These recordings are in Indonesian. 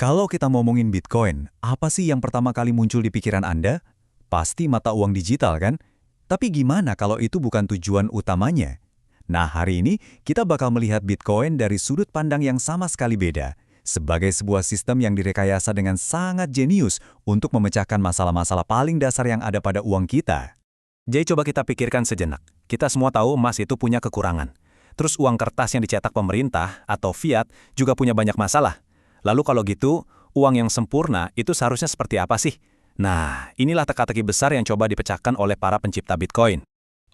Kalau kita ngomongin Bitcoin, apa sih yang pertama kali muncul di pikiran Anda? Pasti mata uang digital kan? Tapi gimana kalau itu bukan tujuan utamanya? Nah, hari ini kita bakal melihat Bitcoin dari sudut pandang yang sama sekali beda. Sebagai sebuah sistem yang direkayasa dengan sangat jenius untuk memecahkan masalah-masalah paling dasar yang ada pada uang kita. Jadi coba kita pikirkan sejenak. Kita semua tahu emas itu punya kekurangan. Terus uang kertas yang dicetak pemerintah atau fiat juga punya banyak masalah. Lalu kalau gitu, uang yang sempurna itu seharusnya seperti apa sih? Nah, inilah teka-teki besar yang coba dipecahkan oleh para pencipta Bitcoin.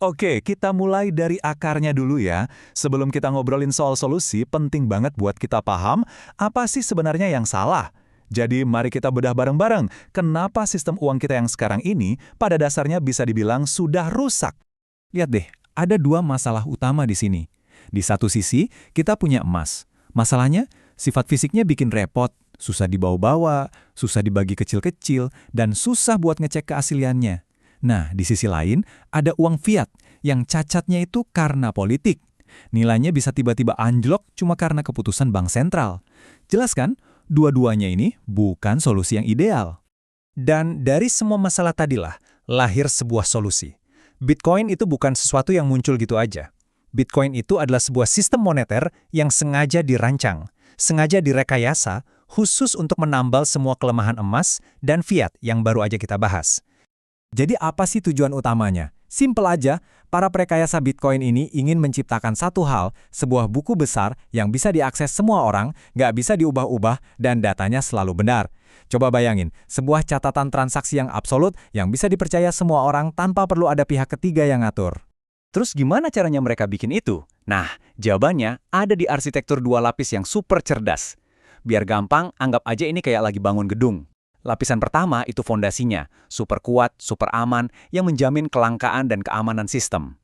Oke, kita mulai dari akarnya dulu ya. Sebelum kita ngobrolin soal solusi, penting banget buat kita paham apa sih sebenarnya yang salah. Jadi mari kita bedah bareng-bareng, kenapa sistem uang kita yang sekarang ini pada dasarnya bisa dibilang sudah rusak. Lihat deh, ada dua masalah utama di sini. Di satu sisi, kita punya emas. Masalahnya, sifat fisiknya bikin repot, susah dibawa-bawa, susah dibagi kecil-kecil, dan susah buat ngecek keasliannya. Nah, di sisi lain, ada uang fiat yang cacatnya itu karena politik. Nilainya bisa tiba-tiba anjlok cuma karena keputusan bank sentral. Jelas kan? Dua-duanya ini bukan solusi yang ideal. Dan dari semua masalah tadilah, lahir sebuah solusi. Bitcoin itu bukan sesuatu yang muncul gitu aja. Bitcoin itu adalah sebuah sistem moneter yang sengaja dirancang, sengaja direkayasa, khusus untuk menambal semua kelemahan emas dan fiat yang baru aja kita bahas. Jadi apa sih tujuan utamanya? Simpel aja, para perekayasa Bitcoin ini ingin menciptakan satu hal, sebuah buku besar yang bisa diakses semua orang, nggak bisa diubah-ubah, dan datanya selalu benar. Coba bayangin, sebuah catatan transaksi yang absolut yang bisa dipercaya semua orang tanpa perlu ada pihak ketiga yang ngatur. Terus gimana caranya mereka bikin itu? Nah, jawabannya ada di arsitektur dua lapis yang super cerdas. Biar gampang, anggap aja ini kayak lagi bangun gedung. Lapisan pertama itu fondasinya, super kuat, super aman, yang menjamin kelangkaan dan keamanan sistem.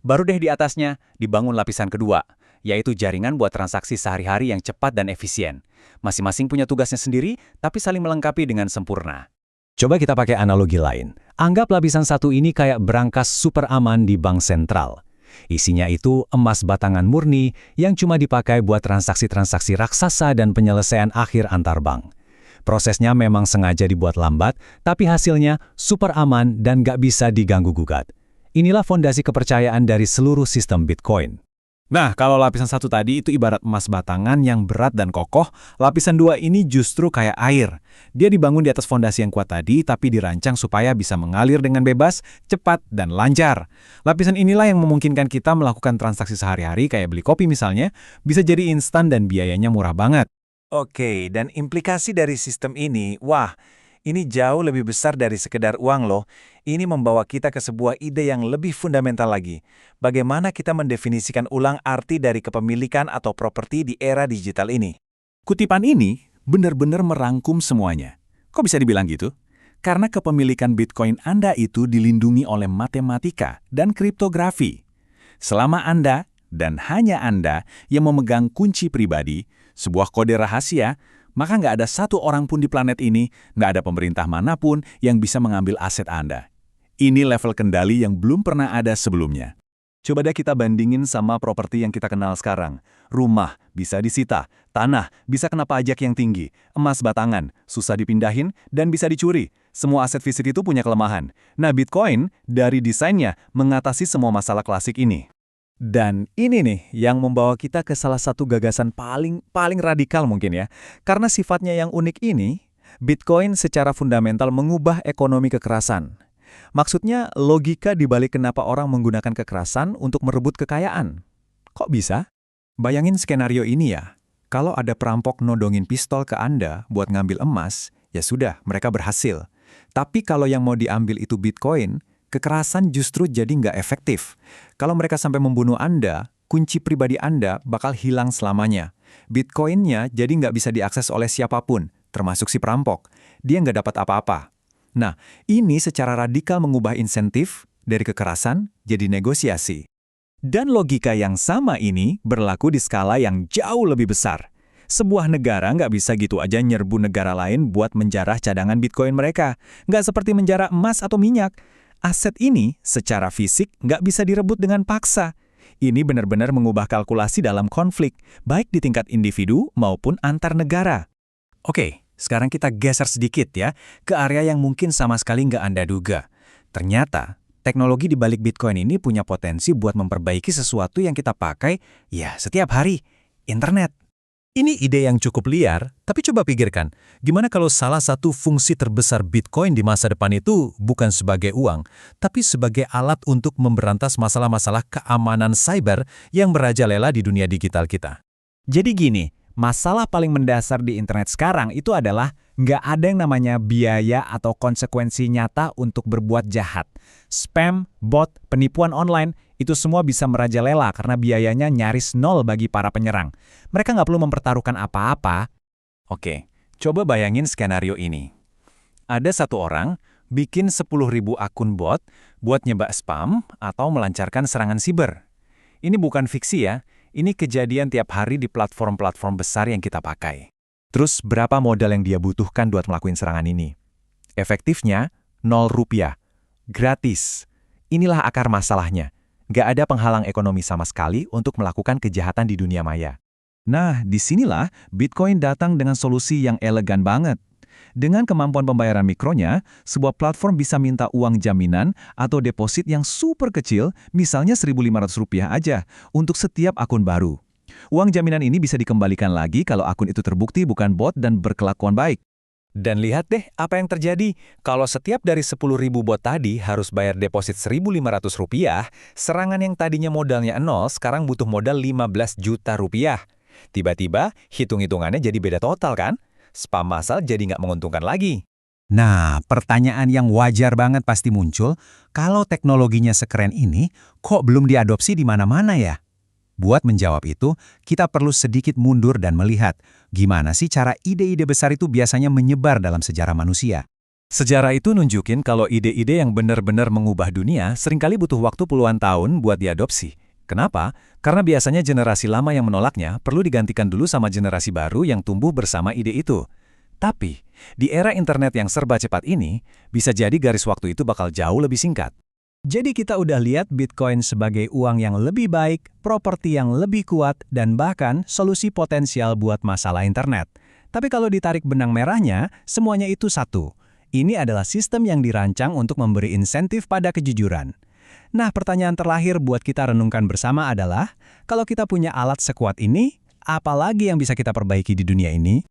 Baru deh di atasnya, dibangun lapisan kedua, yaitu jaringan buat transaksi sehari-hari yang cepat dan efisien. Masing-masing punya tugasnya sendiri, tapi saling melengkapi dengan sempurna. Coba kita pakai analogi lain. Anggap lapisan satu ini kayak berangkas super aman di bank sentral. Isinya itu emas batangan murni yang cuma dipakai buat transaksi-transaksi raksasa dan penyelesaian akhir antar bank. Prosesnya memang sengaja dibuat lambat, tapi hasilnya super aman dan gak bisa diganggu-gugat. Inilah fondasi kepercayaan dari seluruh sistem Bitcoin. Nah, kalau lapisan satu tadi itu ibarat emas batangan yang berat dan kokoh, lapisan dua ini justru kayak air. Dia dibangun di atas fondasi yang kuat tadi, tapi dirancang supaya bisa mengalir dengan bebas, cepat, dan lancar. Lapisan inilah yang memungkinkan kita melakukan transaksi sehari-hari kayak beli kopi misalnya, bisa jadi instan dan biayanya murah banget. Oke, dan implikasi dari sistem ini, wah, ini jauh lebih besar dari sekedar uang loh. Ini membawa kita ke sebuah ide yang lebih fundamental lagi. Bagaimana kita mendefinisikan ulang arti dari kepemilikan atau properti di era digital ini? Kutipan ini benar-benar merangkum semuanya. Kok bisa dibilang gitu? Karena kepemilikan Bitcoin Anda itu dilindungi oleh matematika dan kriptografi. Selama Anda dan hanya Anda yang memegang kunci pribadi, sebuah kode rahasia, maka nggak ada satu orang pun di planet ini, nggak ada pemerintah manapun yang bisa mengambil aset Anda. Ini level kendali yang belum pernah ada sebelumnya. Coba deh kita bandingin sama properti yang kita kenal sekarang. Rumah bisa disita, tanah bisa kena pajak yang tinggi, emas batangan susah dipindahin dan bisa dicuri. Semua aset fisik itu punya kelemahan. Nah, Bitcoin dari desainnya mengatasi semua masalah klasik ini. Dan ini nih yang membawa kita ke salah satu gagasan paling radikal mungkin ya. Karena sifatnya yang unik ini, Bitcoin secara fundamental mengubah ekonomi kekerasan. Maksudnya logika dibalik kenapa orang menggunakan kekerasan untuk merebut kekayaan. Kok bisa? Bayangin skenario ini ya. Kalau ada perampok nodongin pistol ke Anda buat ngambil emas, ya sudah, mereka berhasil. Tapi kalau yang mau diambil itu Bitcoin, kekerasan justru jadi nggak efektif. Kalau mereka sampai membunuh Anda, kunci pribadi Anda bakal hilang selamanya. Bitcoinnya jadi nggak bisa diakses oleh siapapun, termasuk si perampok. Dia nggak dapat apa-apa. Nah, ini secara radikal mengubah insentif dari kekerasan jadi negosiasi. Dan logika yang sama ini berlaku di skala yang jauh lebih besar. Sebuah negara nggak bisa gitu aja nyerbu negara lain buat menjarah cadangan Bitcoin mereka. Nggak seperti menjarah emas atau minyak. Aset ini secara fisik nggak bisa direbut dengan paksa. Ini benar-benar mengubah kalkulasi dalam konflik, baik di tingkat individu maupun antar negara. Oke, Sekarang kita geser sedikit ya, ke area yang mungkin sama sekali nggak Anda duga. Ternyata, teknologi di balik Bitcoin ini punya potensi buat memperbaiki sesuatu yang kita pakai, ya setiap hari, internet. Ini ide yang cukup liar, tapi coba pikirkan, gimana kalau salah satu fungsi terbesar Bitcoin di masa depan itu bukan sebagai uang, tapi sebagai alat untuk memberantas masalah-masalah keamanan cyber yang merajalela di dunia digital kita. Jadi gini, masalah paling mendasar di internet sekarang itu adalah nggak ada yang namanya biaya atau konsekuensi nyata untuk berbuat jahat. Spam, bot, penipuan online, itu semua bisa merajalela karena biayanya nyaris nol bagi para penyerang. Mereka nggak perlu mempertaruhkan apa-apa. Oke, coba bayangin skenario ini. Ada satu orang bikin 10.000 akun bot buat nyebak spam atau melancarkan serangan siber. Ini bukan fiksi ya, ini kejadian tiap hari di platform-platform besar yang kita pakai. Terus berapa modal yang dia butuhkan buat melakukan serangan ini? Efektifnya, Rp0. Gratis. Inilah akar masalahnya. Nggak ada penghalang ekonomi sama sekali untuk melakukan kejahatan di dunia maya. Nah, disinilah Bitcoin datang dengan solusi yang elegan banget. Dengan kemampuan pembayaran mikronya, sebuah platform bisa minta uang jaminan atau deposit yang super kecil, misalnya Rp1.500 aja, untuk setiap akun baru. Uang jaminan ini bisa dikembalikan lagi kalau akun itu terbukti bukan bot dan berkelakuan baik. Dan lihat deh apa yang terjadi. Kalau setiap dari 10.000 bot tadi harus bayar deposit Rp1.500, serangan yang tadinya modalnya 0 sekarang butuh modal 15 juta rupiah. Tiba-tiba, hitung-hitungannya jadi beda total kan? Spam massal jadi nggak menguntungkan lagi. Nah, pertanyaan yang wajar banget pasti muncul, kalau teknologinya sekeren ini, kok belum diadopsi di mana-mana ya? Buat menjawab itu, kita perlu sedikit mundur dan melihat gimana sih cara ide-ide besar itu biasanya menyebar dalam sejarah manusia. Sejarah itu nunjukin kalau ide-ide yang benar-benar mengubah dunia seringkali butuh waktu puluhan tahun buat diadopsi. Kenapa? Karena biasanya generasi lama yang menolaknya perlu digantikan dulu sama generasi baru yang tumbuh bersama ide itu. Tapi, di era internet yang serba cepat ini, bisa jadi garis waktu itu bakal jauh lebih singkat. Jadi kita udah lihat Bitcoin sebagai uang yang lebih baik, properti yang lebih kuat, dan bahkan solusi potensial buat masalah internet. Tapi kalau ditarik benang merahnya, semuanya itu satu. Ini adalah sistem yang dirancang untuk memberi insentif pada kejujuran. Nah, pertanyaan terakhir buat kita renungkan bersama adalah, kalau kita punya alat sekuat ini, apa lagi yang bisa kita perbaiki di dunia ini?